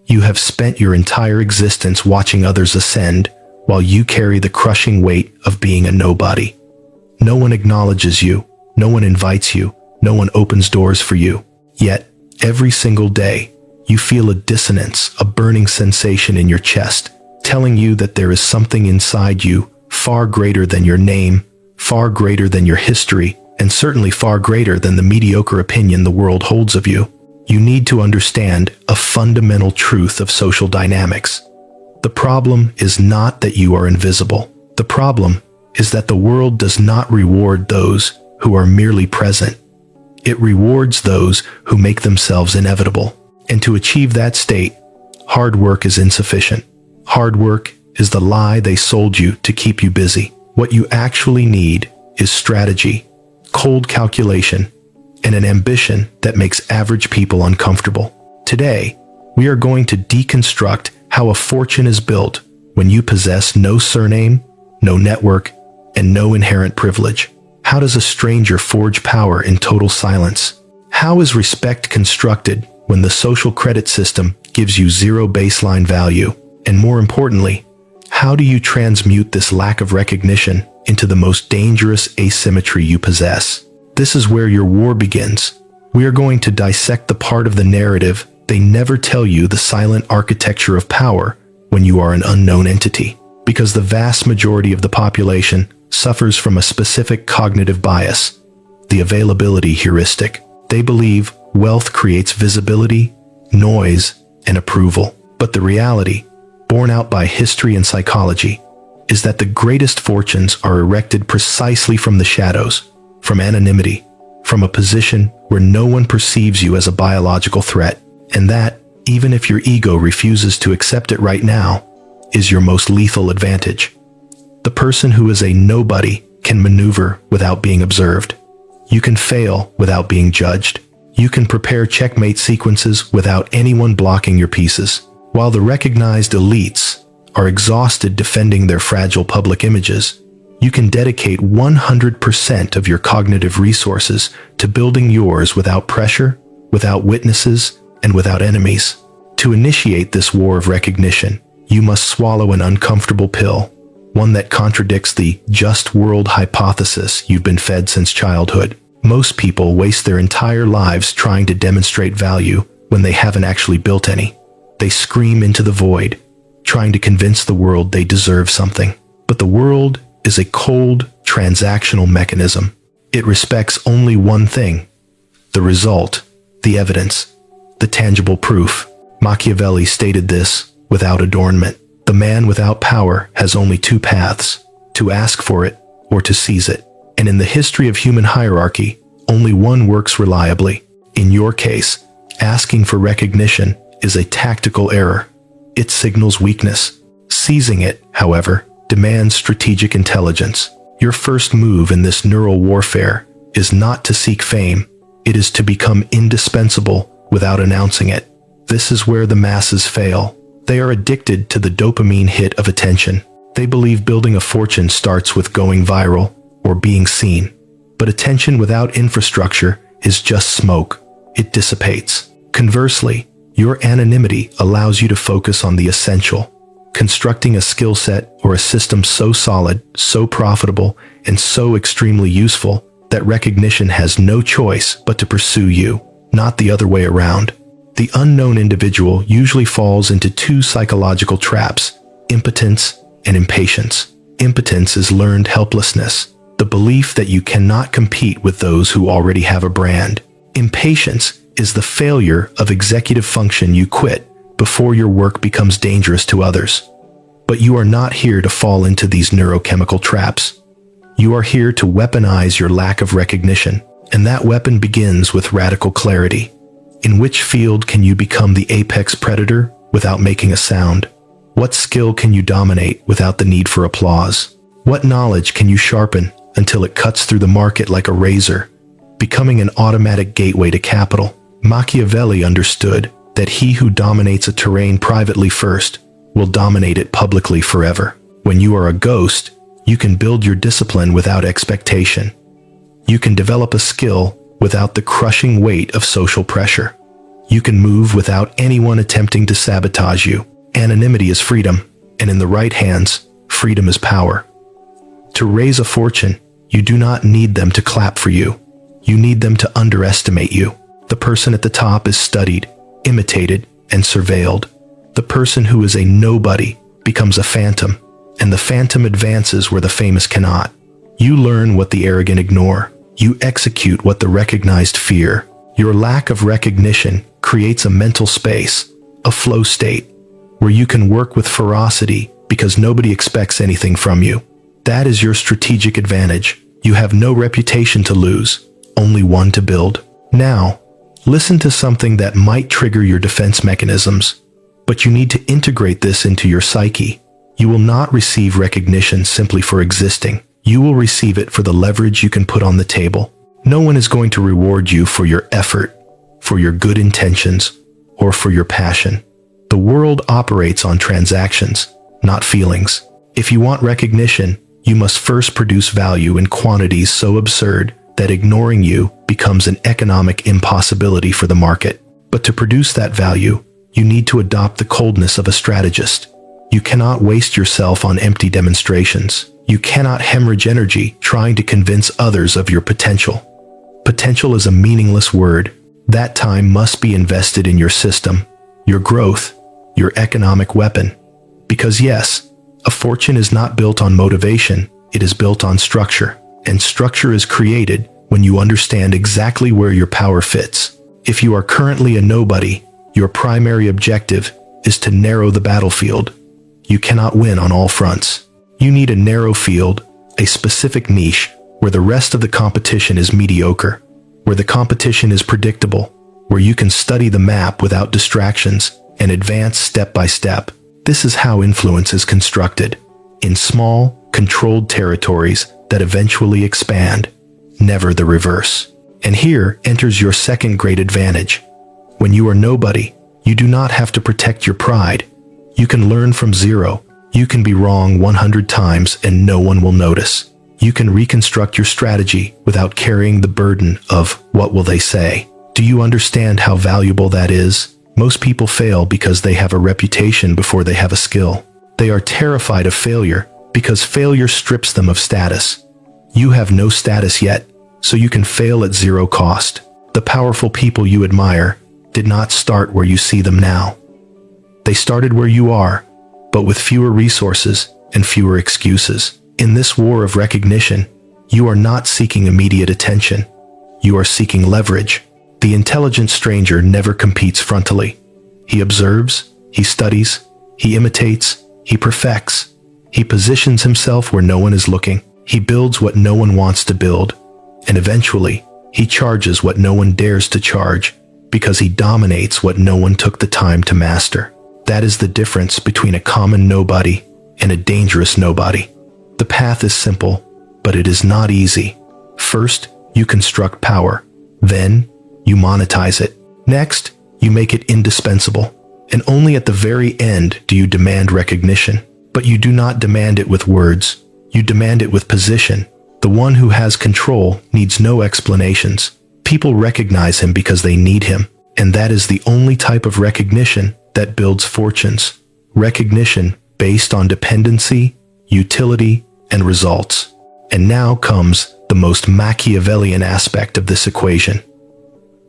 You have spent your entire existence watching others ascend, while you carry the crushing weight of being a nobody. No one acknowledges you, no one invites you, no one opens doors for you. Yet, every single day, you feel a dissonance, a burning sensation in your chest, telling you that there is something inside you far greater than your name, far greater than your history, and certainly far greater than the mediocre opinion the world holds of you. You need to understand a fundamental truth of social dynamics. The problem is not that you are invisible. The problem is that the world does not reward those who are merely present. It rewards those who make themselves inevitable. And to achieve that state, hard work is insufficient. Hard work is the lie they sold you to keep you busy. What you actually need is strategy, cold calculation, and an ambition that makes average people uncomfortable. Today, we are going to deconstruct how a fortune is built when you possess no surname, no network, and no inherent privilege. How does a stranger forge power in total silence? How is respect constructed when the social credit system gives you zero baseline value? And more importantly, how do you transmute this lack of recognition into the most dangerous asymmetry you possess? This is where your war begins. We are going to dissect the part of the narrative they never tell you, the silent architecture of power when you are an unknown entity. Because the vast majority of the population suffers from a specific cognitive bias, the availability heuristic. They believe wealth creates visibility, noise, and approval. But the reality, borne out by history and psychology, is that the greatest fortunes are erected precisely from the shadows, from anonymity, from a position where no one perceives you as a biological threat, and that, even if your ego refuses to accept it right now, is your most lethal advantage. The person who is a nobody can maneuver without being observed. You can fail without being judged. You can prepare checkmate sequences without anyone blocking your pieces. While the recognized elites are exhausted defending their fragile public images, you can dedicate 100% of your cognitive resources to building yours without pressure, without witnesses, and without enemies. To initiate this war of recognition, you must swallow an uncomfortable pill, one that contradicts the just world hypothesis you've been fed since childhood. Most people waste their entire lives trying to demonstrate value when they haven't actually built any. They scream into the void, trying to convince the world they deserve something. But the world is a cold, transactional mechanism. It respects only one thing: the result, the evidence, the tangible proof. Machiavelli stated this without adornment. The man without power has only two paths: to ask for it or to seize it. And in the history of human hierarchy, only one works reliably. In your case, asking for recognition is a tactical error. It signals weakness. Seizing it, however, demands strategic intelligence. Your first move in this neural warfare is not to seek fame. It is to become indispensable without announcing it. This is where the masses fail. They are addicted to the dopamine hit of attention. They believe building a fortune starts with going viral or being seen. But attention without infrastructure is just smoke. It dissipates. Conversely, your anonymity allows you to focus on the essential, constructing a skill set or a system so solid, so profitable, and so extremely useful that recognition has no choice but to pursue you, not the other way around. The unknown individual usually falls into two psychological traps: impotence and impatience. Impotence is learned helplessness, the belief that you cannot compete with those who already have a brand. Impatience is the failure of executive function you quit before your work becomes dangerous to others. But you are not here to fall into these neurochemical traps. You are here to weaponize your lack of recognition, and that weapon begins with radical clarity. In which field can you become the apex predator without making a sound? What skill can you dominate without the need for applause? What knowledge can you sharpen until it cuts through the market like a razor, becoming an automatic gateway to capital? Machiavelli understood that he who dominates a terrain privately first will dominate it publicly forever. When you are a ghost, you can build your discipline without expectation. You can develop a skill without the crushing weight of social pressure. You can move without anyone attempting to sabotage you. Anonymity is freedom, and in the right hands, freedom is power. To raise a fortune, you do not need them to clap for you. You need them to underestimate you. The person at the top is studied, imitated, and surveilled. The person who is a nobody becomes a phantom, and the phantom advances where the famous cannot. You learn what the arrogant ignore. You execute what the recognized fear. Your lack of recognition creates a mental space, a flow state, where you can work with ferocity because nobody expects anything from you. That is your strategic advantage. You have no reputation to lose, only one to build. Now, listen to something that might trigger your defense mechanisms, but you need to integrate this into your psyche. You will not receive recognition simply for existing. You will receive it for the leverage you can put on the table. No one is going to reward you for your effort, for your good intentions, or for your passion. The world operates on transactions, not feelings. If you want recognition, you must first produce value in quantities so absurd that ignoring you becomes an economic impossibility for the market. But to produce that value, you need to adopt the coldness of a strategist. You cannot waste yourself on empty demonstrations. You cannot hemorrhage energy trying to convince others of your potential. Potential is a meaningless word. That time must be invested in your system, your growth, your economic weapon. Because yes, a fortune is not built on motivation, it is built on structure. And structure is created when you understand exactly where your power fits. If you are currently a nobody, your primary objective is to narrow the battlefield. You cannot win on all fronts. You need a narrow field, a specific niche, where the rest of the competition is mediocre, where the competition is predictable, where you can study the map without distractions and advance step by step. This is how influence is constructed, in small, controlled territories that eventually expand, never the reverse. And here enters your second great advantage. When you are nobody, you do not have to protect your pride. You can learn from zero. You can be wrong 100 times and no one will notice. You can reconstruct your strategy without carrying the burden of what will they say. Do you understand how valuable that is? Most people fail because they have a reputation before they have a skill. They are terrified of failure because failure strips them of status. You have no status yet, so you can fail at zero cost. The powerful people you admire did not start where you see them now. They started where you are, but with fewer resources and fewer excuses. In this war of recognition, you are not seeking immediate attention. You are seeking leverage. The intelligent stranger never competes frontally. He observes, he studies, he imitates, he perfects. He positions himself where no one is looking. He builds what no one wants to build. And eventually, he charges what no one dares to charge, because he dominates what no one took the time to master. That is the difference between a common nobody and a dangerous nobody. The path is simple, but it is not easy. First, you construct power. Then, you monetize it. Next, you make it indispensable. And only at the very end do you demand recognition. But you do not demand it with words. You demand it with position. The one who has control needs no explanations. People recognize him because they need him. And that is the only type of recognition that builds fortunes. Recognition based on dependency, utility, and results. And now comes the most Machiavellian aspect of this equation.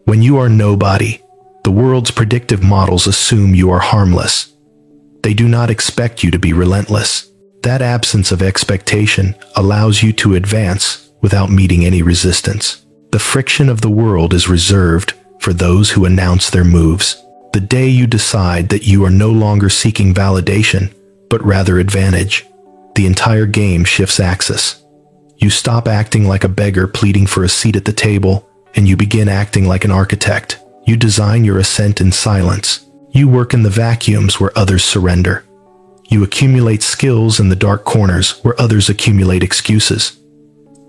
When you are nobody, the world's predictive models assume you are harmless. They do not expect you to be relentless. That absence of expectation allows you to advance without meeting any resistance. The friction of the world is reserved for those who announce their moves. The day you decide that you are no longer seeking validation, but rather advantage, the entire game shifts axis. You stop acting like a beggar pleading for a seat at the table, and you begin acting like an architect. You design your ascent in silence. You work in the vacuums where others surrender. You accumulate skills in the dark corners where others accumulate excuses.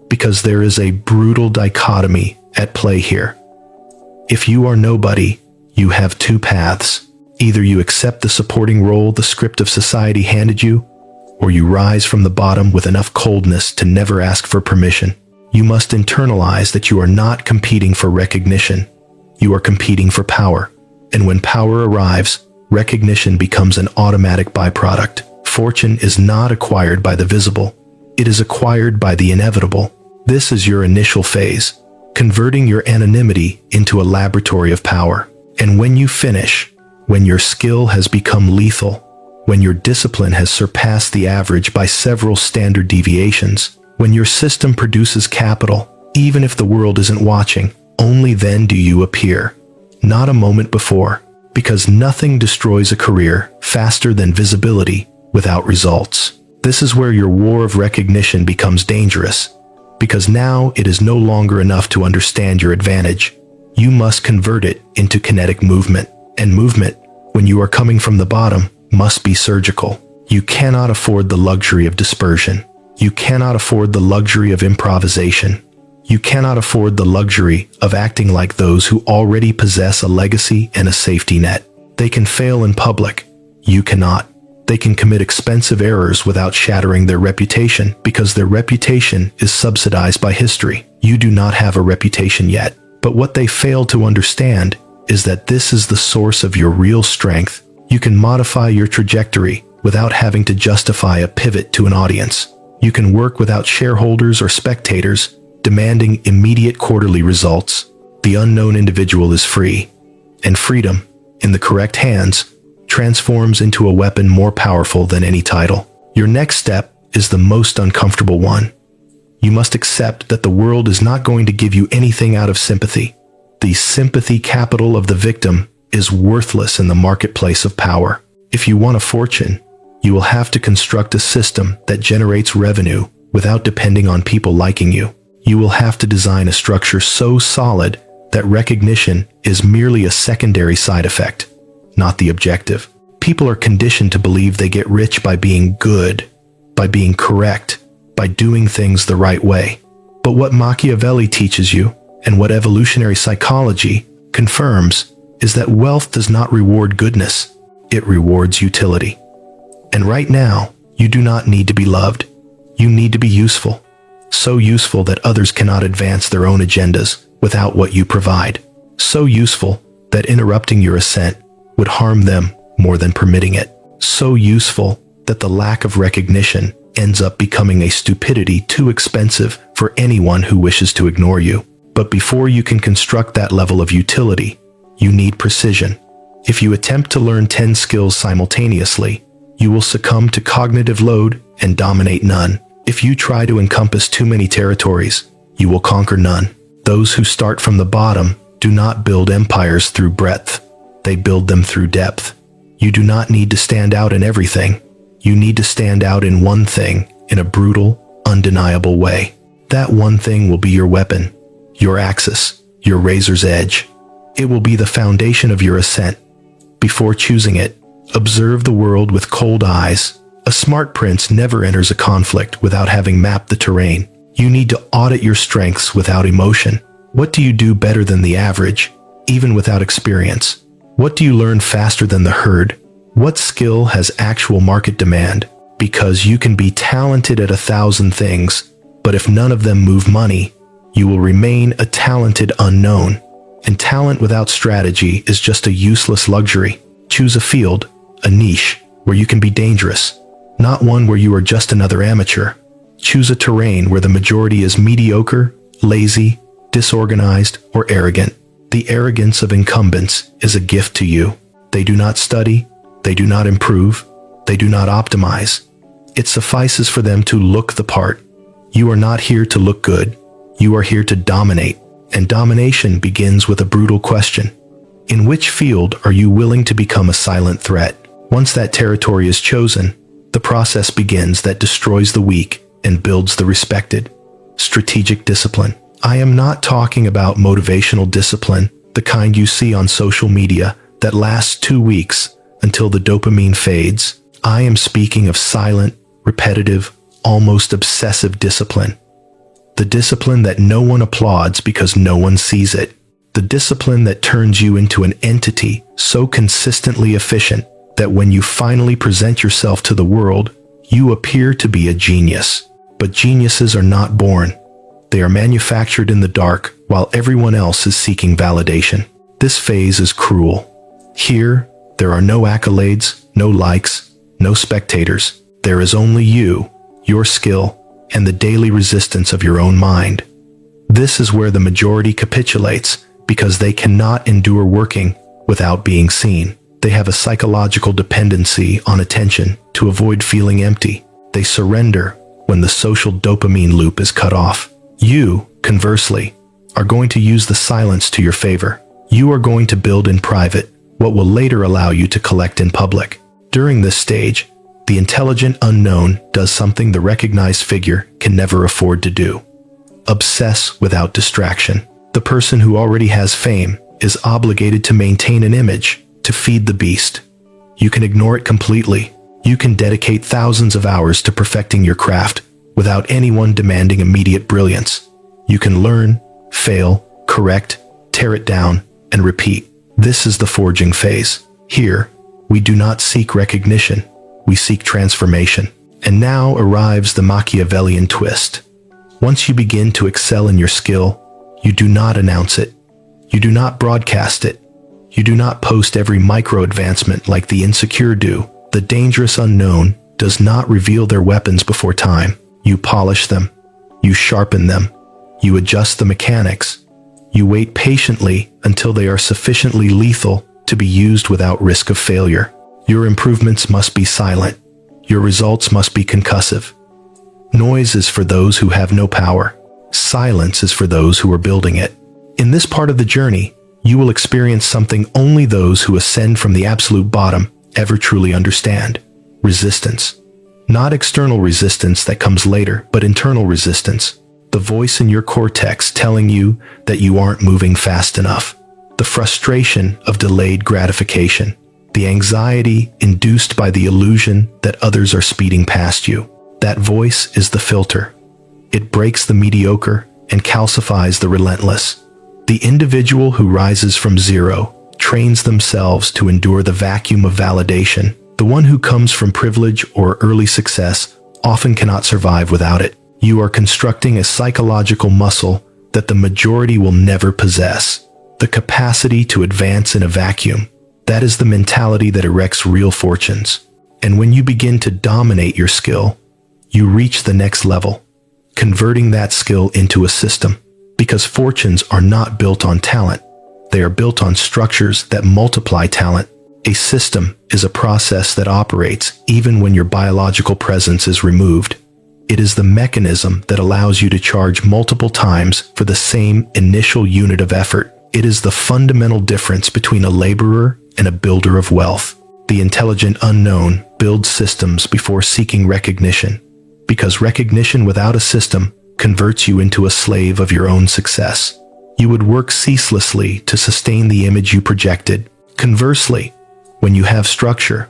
Because there is a brutal dichotomy at play here. If you are nobody, you have two paths. Either you accept the supporting role the script of society handed you, or you rise from the bottom with enough coldness to never ask for permission. You must internalize that you are not competing for recognition. You are competing for power. And when power arrives, recognition becomes an automatic byproduct. Fortune is not acquired by the visible. It is acquired by the inevitable. This is your initial phase, converting your anonymity into a laboratory of power. And when you finish, when your skill has become lethal, when your discipline has surpassed the average by several standard deviations, when your system produces capital, even if the world isn't watching, only then do you appear. Not a moment before, because nothing destroys a career faster than visibility without results. This is where your war of recognition becomes dangerous, because now it is no longer enough to understand your advantage. You must convert it into kinetic movement, and movement, when you are coming from the bottom, must be surgical. You cannot afford the luxury of dispersion. You cannot afford the luxury of improvisation. You cannot afford the luxury of acting like those who already possess a legacy and a safety net. They can fail in public. You cannot. They can commit expensive errors without shattering their reputation because their reputation is subsidized by history. You do not have a reputation yet. But what they fail to understand is that this is the source of your real strength. You can modify your trajectory without having to justify a pivot to an audience. You can work without shareholders or spectators demanding immediate quarterly results. The unknown individual is free, and freedom, in the correct hands, transforms into a weapon more powerful than any title. Your next step is the most uncomfortable one. You must accept that the world is not going to give you anything out of sympathy. The sympathy capital of the victim is worthless in the marketplace of power. If you want a fortune, you will have to construct a system that generates revenue without depending on people liking you. You will have to design a structure so solid that recognition is merely a secondary side effect, not the objective. People are conditioned to believe they get rich by being good, by being correct, by doing things the right way. But what Machiavelli teaches you, and what evolutionary psychology confirms, is that wealth does not reward goodness, it rewards utility. And right now, you do not need to be loved. You need to be useful. So useful that others cannot advance their own agendas without what you provide. So useful that interrupting your ascent would harm them more than permitting it. So useful that the lack of recognition ends up becoming a stupidity too expensive for anyone who wishes to ignore you. But before you can construct that level of utility, you need precision. If you attempt to learn 10 skills simultaneously, you will succumb to cognitive load and dominate none. If you try to encompass too many territories, you will conquer none. Those who start from the bottom do not build empires through breadth. They build them through depth. You do not need to stand out in everything. You need to stand out in one thing in a brutal, undeniable way. That one thing will be your weapon, your axis, your razor's edge. It will be the foundation of your ascent. Before choosing it, observe the world with cold eyes. A smart prince never enters a conflict without having mapped the terrain. You need to audit your strengths without emotion. What do you do better than the average, even without experience? What do you learn faster than the herd? What skill has actual market demand? Because you can be talented at 1,000 things, but if none of them move money, you will remain a talented unknown. And talent without strategy is just a useless luxury. Choose a field, a niche, where you can be dangerous. Not one where you are just another amateur. Choose a terrain where the majority is mediocre, lazy, disorganized, or arrogant. The arrogance of incumbents is a gift to you. They do not study, they do not improve, they do not optimize. It suffices for them to look the part. You are not here to look good. You are here to dominate. And domination begins with a brutal question. In which field are you willing to become a silent threat? Once that territory is chosen, the process begins that destroys the weak and builds the respected. Strategic discipline. I am not talking about motivational discipline, the kind you see on social media that lasts 2 weeks until the dopamine fades. I am speaking of silent, repetitive, almost obsessive discipline. The discipline that no one applauds because no one sees it. The discipline that turns you into an entity so consistently efficient that when you finally present yourself to the world, you appear to be a genius. But geniuses are not born. They are manufactured in the dark while everyone else is seeking validation. This phase is cruel. Here, there are no accolades, no likes, no spectators. There is only you, your skill, and the daily resistance of your own mind. This is where the majority capitulates, because they cannot endure working without being seen. They have a psychological dependency on attention to avoid feeling empty. They surrender when the social dopamine loop is cut off. You, conversely, are going to use the silence to your favor. You are going to build in private what will later allow you to collect in public. During this stage, the intelligent unknown does something the recognized figure can never afford to do. Obsess without distraction. The person who already has fame is obligated to maintain an image, to feed the beast. You can ignore it completely. You can dedicate thousands of hours to perfecting your craft without anyone demanding immediate brilliance. You can learn, fail, correct, tear it down, and repeat. This is the forging phase. Here, we do not seek recognition. We seek transformation. And now arrives the Machiavellian twist. Once you begin to excel in your skill, you do not announce it. You do not broadcast it. You do not post every micro-advancement like the insecure do. The dangerous unknown does not reveal their weapons before time. You polish them. You sharpen them. You adjust the mechanics. You wait patiently until they are sufficiently lethal to be used without risk of failure. Your improvements must be silent. Your results must be concussive. Noise is for those who have no power. Silence is for those who are building it. In this part of the journey, you will experience something only those who ascend from the absolute bottom ever truly understand. Resistance. Not external resistance that comes later, but internal resistance. The voice in your cortex telling you that you aren't moving fast enough. The frustration of delayed gratification. The anxiety induced by the illusion that others are speeding past you. That voice is the filter. It breaks the mediocre and calcifies the relentless. The individual who rises from zero trains themselves to endure the vacuum of validation. The one who comes from privilege or early success often cannot survive without it. You are constructing a psychological muscle that the majority will never possess. The capacity to advance in a vacuum. That is the mentality that erects real fortunes. And when you begin to dominate your skill, you reach the next level, converting that skill into a system. Because fortunes are not built on talent. They are built on structures that multiply talent. A system is a process that operates even when your biological presence is removed. It is the mechanism that allows you to charge multiple times for the same initial unit of effort. It is the fundamental difference between a laborer and a builder of wealth. The intelligent unknown builds systems before seeking recognition, because recognition without a system converts you into a slave of your own success. You would work ceaselessly to sustain the image you projected. Conversely, when you have structure,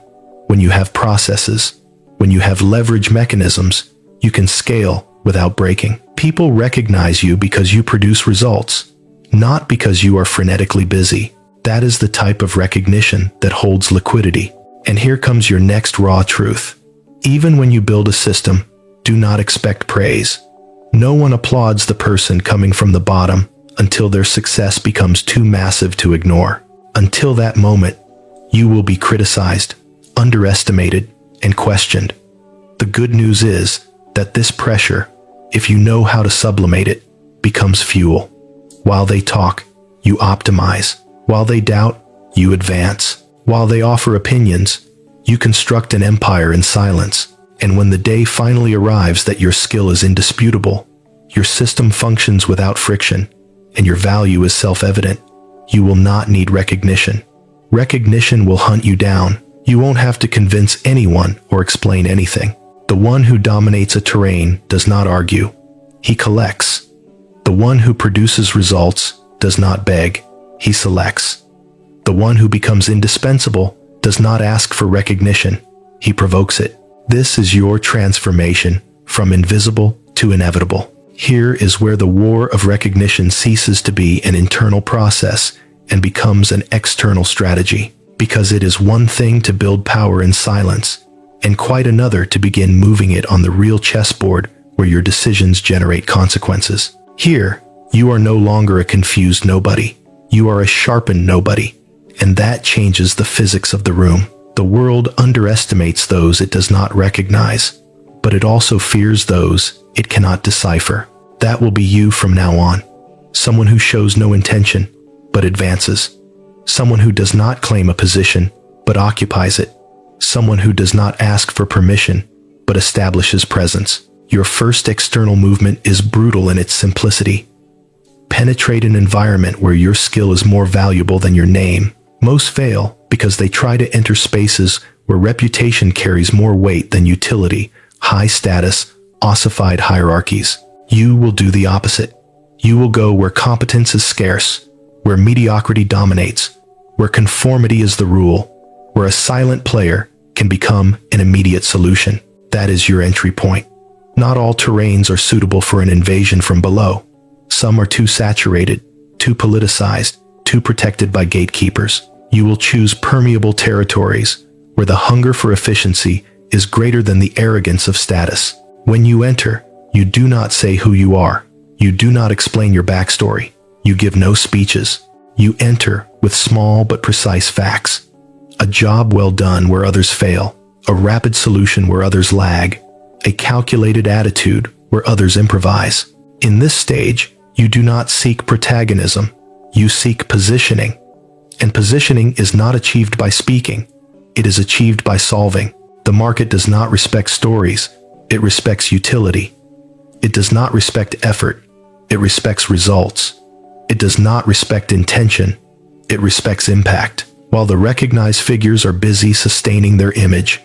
when you have processes, when you have leverage mechanisms, you can scale without breaking. People recognize you because you produce results, not because you are frenetically busy. That is the type of recognition that holds liquidity. And here comes your next raw truth. Even when you build a system, do not expect praise. No one applauds the person coming from the bottom until their success becomes too massive to ignore. Until that moment, you will be criticized, underestimated, and questioned. The good news is that this pressure, if you know how to sublimate it, becomes fuel. While they talk, you optimize. While they doubt, you advance. While they offer opinions, you construct an empire in silence. And when the day finally arrives that your skill is indisputable, your system functions without friction, and your value is self-evident, you will not need recognition. Recognition will hunt you down. You won't have to convince anyone or explain anything. The one who dominates a terrain does not argue. He collects. The one who produces results does not beg. He selects. The one who becomes indispensable does not ask for recognition. He provokes it. This is your transformation from invisible to inevitable. Here is where the war of recognition ceases to be an internal process and becomes an external strategy, because it is one thing to build power in silence, and quite another to begin moving it on the real chessboard where your decisions generate consequences. Here, you are no longer a confused nobody. You are a sharpened nobody. and that changes the physics of the room. The world underestimates those it does not recognize, but it also fears those it cannot decipher. That will be you from now on. Someone who shows no intention, but advances. Someone who does not claim a position, but occupies it. Someone who does not ask for permission, but establishes presence. Your first external movement is brutal in its simplicity. Penetrate an environment where your skill is more valuable than your name. Most fail because they try to enter spaces where reputation carries more weight than utility, high status, ossified hierarchies. You will do the opposite. You will go where competence is scarce, where mediocrity dominates, where conformity is the rule, where a silent player can become an immediate solution. That is your entry point. Not all terrains are suitable for an invasion from below. Some are too saturated, too politicized, too protected by gatekeepers. You will choose permeable territories where the hunger for efficiency is greater than the arrogance of status. When you enter, you do not say who you are. You do not explain your backstory. You give no speeches. You enter with small but precise facts. A job well done where others fail. A rapid solution where others lag. A calculated attitude where others improvise. In this stage, you do not seek protagonism. You seek positioning. And positioning is not achieved by speaking. It is achieved by solving. The market does not respect stories. It respects utility. It does not respect effort. It respects results. It does not respect intention. It respects impact. While the recognized figures are busy sustaining their image,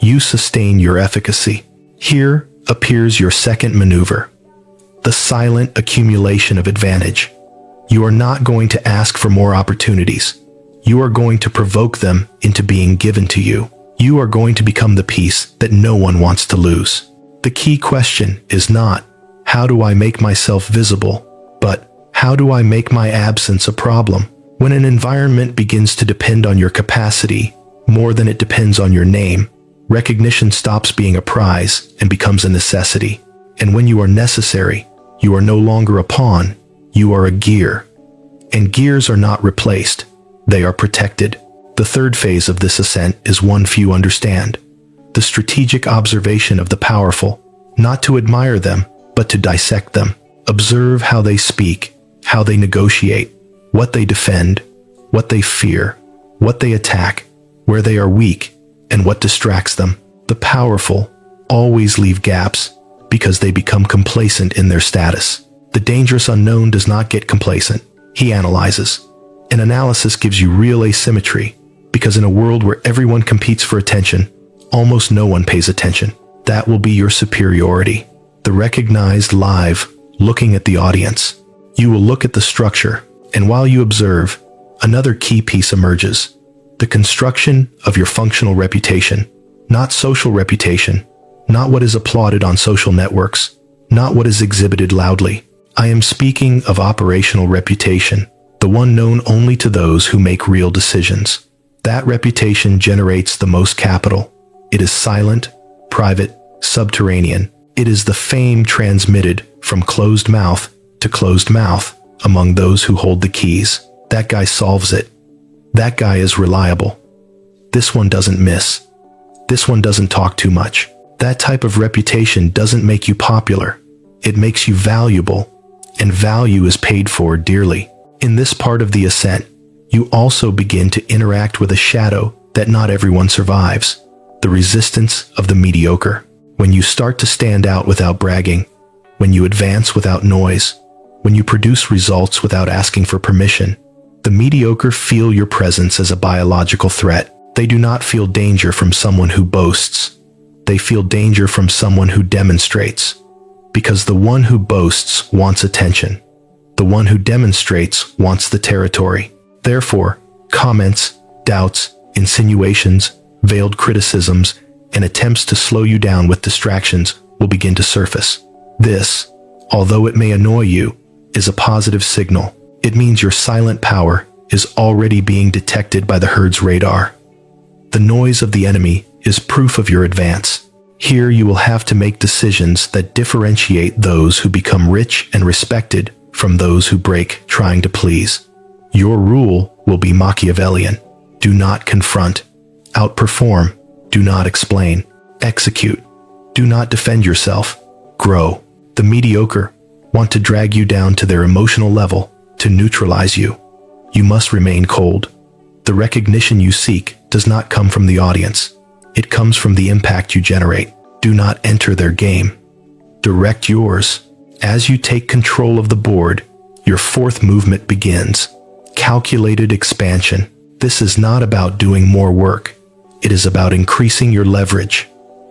you sustain your efficacy. Here appears your second maneuver, the silent accumulation of advantage. You are not going to ask for more opportunities. You are going to provoke them into being given to you. You are going to become the piece that no one wants to lose. The key question is not, how do I make myself visible, but how do I make my absence a problem? When an environment begins to depend on your capacity more than it depends on your name, recognition stops being a prize and becomes a necessity. And when you are necessary, you are no longer a pawn, you are a gear. And gears are not replaced, they are protected. The third phase of this ascent is one few understand. The strategic observation of the powerful, not to admire them, but to dissect them. Observe how they speak, how they negotiate, what they defend, what they fear, what they attack, where they are weak, and what distracts them. The powerful always leave gaps because they become complacent in their status. The dangerous unknown does not get complacent. He analyzes. An analysis gives you real asymmetry, because in a world where everyone competes for attention, almost no one pays attention. That will be your superiority. The recognized live, looking at the audience. You will look at the structure, and while you observe, another key piece emerges. The construction of your functional reputation, not social reputation, not what is applauded on social networks, not what is exhibited loudly. I am speaking of operational reputation, the one known only to those who make real decisions. That reputation generates the most capital. It is silent, private, subterranean. It is the fame transmitted from closed mouth to closed mouth among those who hold the keys. That guy solves it. That guy is reliable. This one doesn't miss. This one doesn't talk too much. That type of reputation doesn't make you popular. It makes you valuable, and value is paid for dearly. In this part of the ascent, you also begin to interact with a shadow that not everyone survives, the resistance of the mediocre. When you start to stand out without bragging, when you advance without noise, when you produce results without asking for permission, the mediocre feel your presence as a biological threat. They do not feel danger from someone who boasts. They feel danger from someone who demonstrates. Because the one who boasts wants attention. The one who demonstrates wants the territory. Therefore, comments, doubts, insinuations, veiled criticisms, and attempts to slow you down with distractions will begin to surface. This, although it may annoy you, is a positive signal. It means your silent power is already being detected by the herd's radar. The noise of the enemy is proof of your advance. Here you will have to make decisions that differentiate those who become rich and respected from those who break trying to please. Your rule will be Machiavellian. Do not confront. Outperform. Do not explain. Execute. Do not defend yourself. Grow. The mediocre want to drag you down to their emotional level, to neutralize you. You must remain cold. The recognition you seek does not come from the audience. It comes from the impact you generate. Do not enter their game. Direct yours. As you take control of the board, your fourth movement begins. Calculated expansion. This is not about doing more work. It is about increasing your leverage.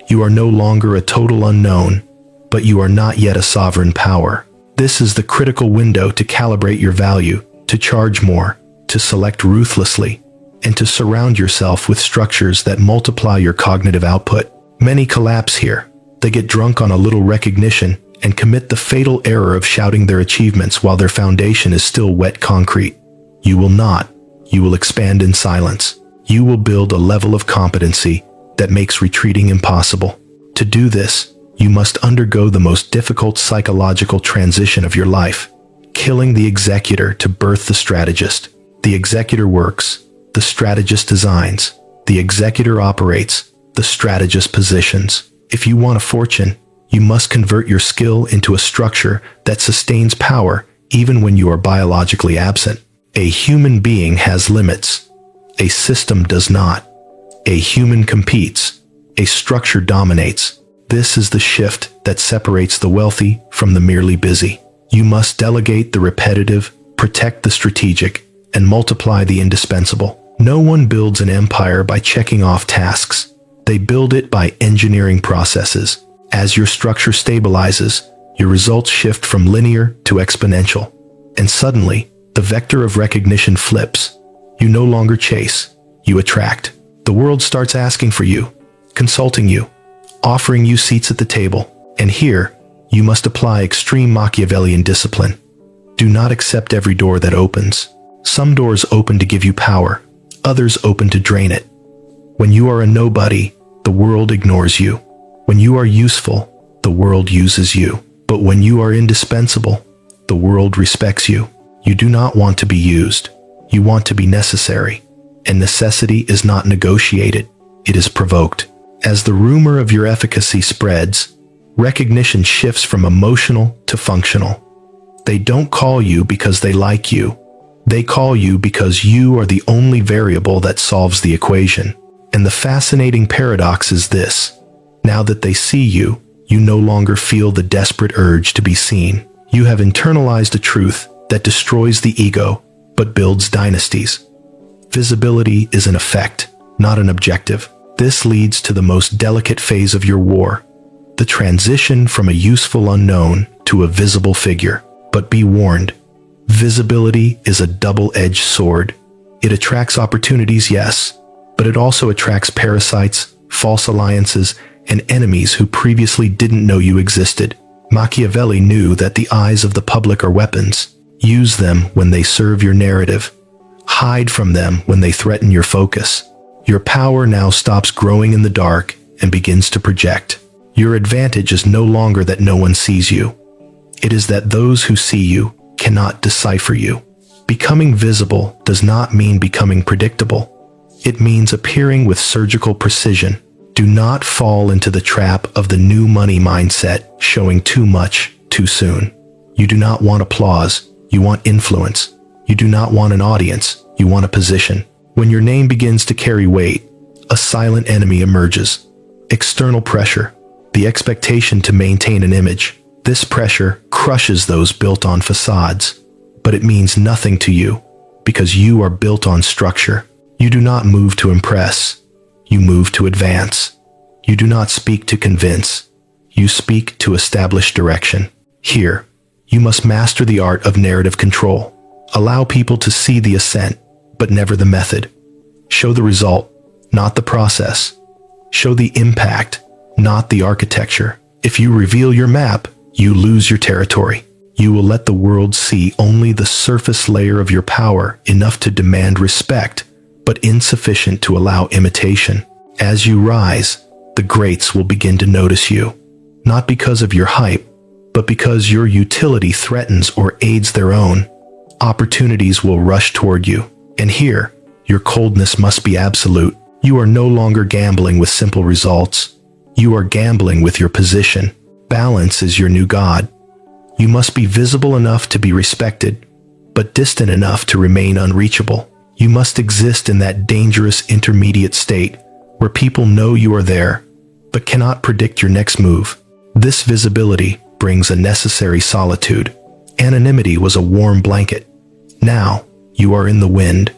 You are no longer a total unknown, but you are not yet a sovereign power. This is the critical window to calibrate your value, to charge more, to select ruthlessly, and to surround yourself with structures that multiply your cognitive output. Many collapse here. They get drunk on a little recognition and commit the fatal error of shouting their achievements while their foundation is still wet concrete. You will not. You will expand in silence. You will build a level of competency that makes retreating impossible. To do this, you must undergo the most difficult psychological transition of your life, killing the executor to birth the strategist. The executor works, the strategist designs, the executor operates, the strategist positions. If you want a fortune, you must convert your skill into a structure that sustains power even when you are biologically absent. A human being has limits. A system does not. A human competes. A structure dominates. This is the shift that separates the wealthy from the merely busy. You must delegate the repetitive, protect the strategic, and multiply the indispensable. No one builds an empire by checking off tasks. They build it by engineering processes. As your structure stabilizes, your results shift from linear to exponential. And suddenly, the vector of recognition flips. You no longer chase, you attract. The world starts asking for you, consulting you, offering you seats at the table. And here, you must apply extreme Machiavellian discipline. Do not accept every door that opens. Some doors open to give you power, others open to drain it. When you are a nobody, the world ignores you. When you are useful, the world uses you. But when you are indispensable, the world respects you. You do not want to be used. You want to be necessary. And necessity is not negotiated. It is provoked. As the rumor of your efficacy spreads, recognition shifts from emotional to functional. They don't call you because they like you. They call you because you are the only variable that solves the equation. And the fascinating paradox is this. Now that they see you, you no longer feel the desperate urge to be seen. You have internalized a truth that destroys the ego, but builds dynasties. Visibility is an effect, not an objective. This leads to the most delicate phase of your war, the transition from a useful unknown to a visible figure. But be warned, visibility is a double-edged sword. It attracts opportunities, yes, but it also attracts parasites, false alliances, and enemies who previously didn't know you existed. Machiavelli knew that the eyes of the public are weapons. Use them when they serve your narrative. Hide from them when they threaten your focus. Your power now stops growing in the dark and begins to project. Your advantage is no longer that no one sees you. It is that those who see you cannot decipher you. Becoming visible does not mean becoming predictable. It means appearing with surgical precision. Do not fall into the trap of the new money mindset, showing too much too soon. You do not want applause. You want influence. You do not want an audience. You want a position. When your name begins to carry weight, a silent enemy emerges. External pressure, the expectation to maintain an image. This pressure crushes those built on facades, but it means nothing to you because you are built on structure. You do not move to impress. You move to advance. You do not speak to convince. You speak to establish direction. Here, you must master the art of narrative control. Allow people to see the ascent, but never the method. Show the result, not the process. Show the impact, not the architecture. If you reveal your map, you lose your territory. You will let the world see only the surface layer of your power, enough to demand respect, but insufficient to allow imitation. As you rise, the greats will begin to notice you, not because of your hype, but because your utility threatens or aids their own. Opportunities will rush toward you. And here, your coldness must be absolute. You are no longer gambling with simple results. You are gambling with your position. Balance is your new god. You must be visible enough to be respected, but distant enough to remain unreachable. You must exist in that dangerous intermediate state where people know you are there, but cannot predict your next move. This visibility brings a necessary solitude. Anonymity was a warm blanket. Now, you are in the wind.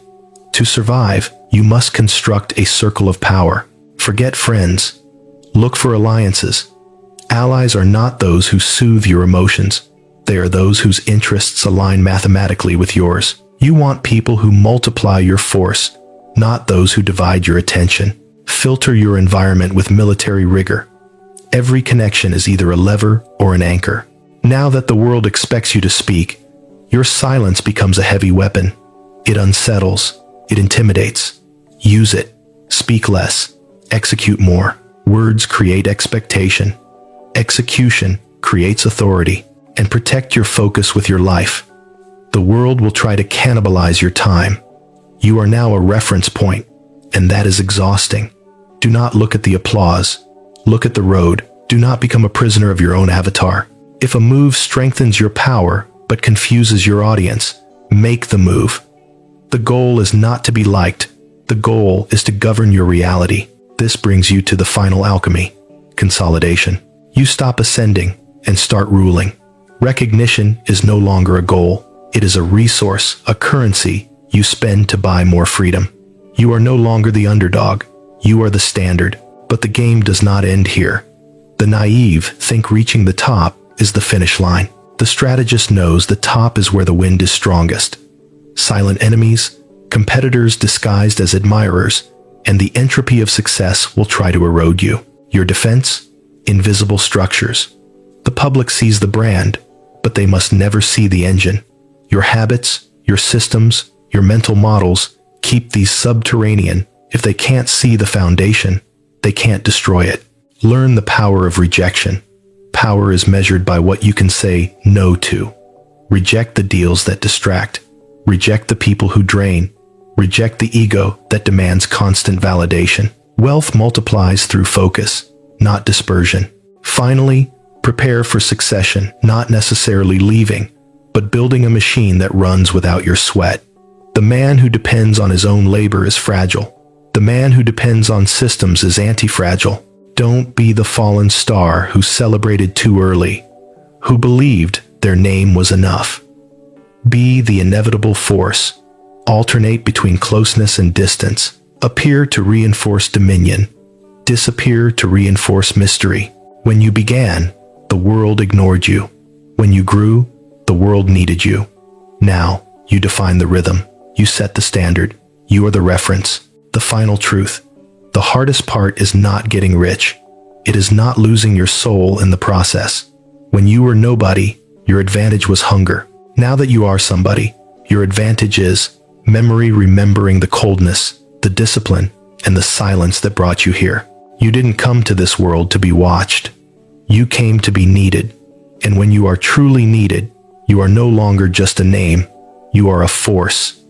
To survive, you must construct a circle of power. Forget friends. Look for alliances. Allies are not those who soothe your emotions. They are those whose interests align mathematically with yours. You want people who multiply your force, not those who divide your attention. Filter your environment with military rigor. Every connection is either a lever or an anchor. Now that the world expects you to speak, your silence becomes a heavy weapon. It unsettles. It intimidates. Use it. Speak less. Execute more. Words create expectation. Execution creates authority. And protect your focus with your life. The world will try to cannibalize your time. You are now a reference point, and that is exhausting. Do not look at the applause. Look at the road. Do not become a prisoner of your own avatar. If a move strengthens your power but confuses your audience, make the move. The goal is not to be liked. The goal is to govern your reality. This brings you to the final alchemy, consolidation. You stop ascending and start ruling. Recognition is no longer a goal. It is a resource, a currency you spend to buy more freedom. You are no longer the underdog. You are the standard. But the game does not end here. The naive think reaching the top is the finish line. The strategist knows the top is where the wind is strongest. Silent enemies, competitors disguised as admirers, and the entropy of success will try to erode you. Your defense? Invisible structures. The public sees the brand, but they must never see the engine. Your habits, your systems, your mental models, keep these subterranean. If they can't see the foundation, they can't destroy it. Learn the power of rejection. Power is measured by what you can say no to. Reject the deals that distract. Reject the people who drain. Reject the ego that demands constant validation. Wealth multiplies through focus, not dispersion. Finally, prepare for succession, not necessarily leaving, but building a machine that runs without your sweat. The man who depends on his own labor is fragile. The man who depends on systems is anti-fragile. Don't be the fallen star who celebrated too early, who believed their name was enough. Be the inevitable force. Alternate between closeness and distance. Appear to reinforce dominion. Disappear to reinforce mystery. When you began, the world ignored you. When you grew, the world needed you. Now, you define the rhythm. You set the standard. You are the reference. The final truth. The hardest part is not getting rich. It is not losing your soul in the process. When you were nobody, your advantage was hunger. Now that you are somebody, your advantage is memory, remembering the coldness, the discipline, and the silence that brought you here. You didn't come to this world to be watched. You came to be needed. And when you are truly needed, you are no longer just a name. You are a force.